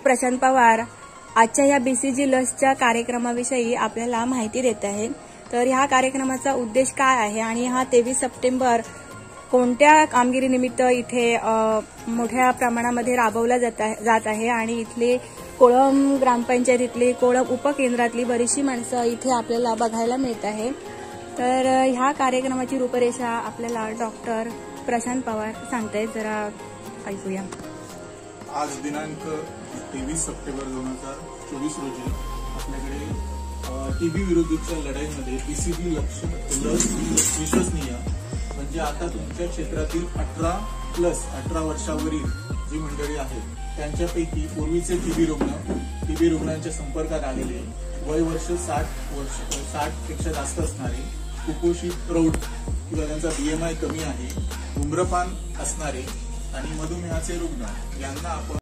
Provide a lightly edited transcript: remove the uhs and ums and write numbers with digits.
प्रशांत पवार आजच्या या BCG लसच्या कार्यक्रमाविषयी आपल्याला माहिती देत आहेत। तर ह्या कार्यक्रमाचा उद्देश काय आहे आणि हा 23 सप्टेंबर कोणत्या कामगिरीनिमित्त इथे मोठ्या प्रमाणामध्ये राबवला जात आहे आणि इथले कोळम ग्रामपंचायतीतली कोळम उपकेंद्रातली बरीचशी माणसं इथे आपल्याला बघायला मिळत आहे। तर ह्या कार्यक्रमाची रूपरेषा आपल्याला डॉक्टर प्रशांत पवार सांगतायत, जरा ऐकूया। आज दिनांक 23 सप्टेंबर 2024 रोजी आपल्याकडे टीबी विरुद्धच्या लढाईमध्ये BCG लस विश्वसनीय म्हणजे आता तुमच्या क्षेत्रातील 18 वर्षावरील जी मंडळी आहेत त्यांच्यापैकी पूर्वीचे टीबी रुग्णांच्या संपर्कात आलेले, वय वर्ष 60 पेक्षा जास्त असणारे, कुपोषित प्रौढ किंवा त्यांचा BMI कमी आहे, धूम्रपान असणारे आणि मधुमेहाचे रुग्ण यांना आपण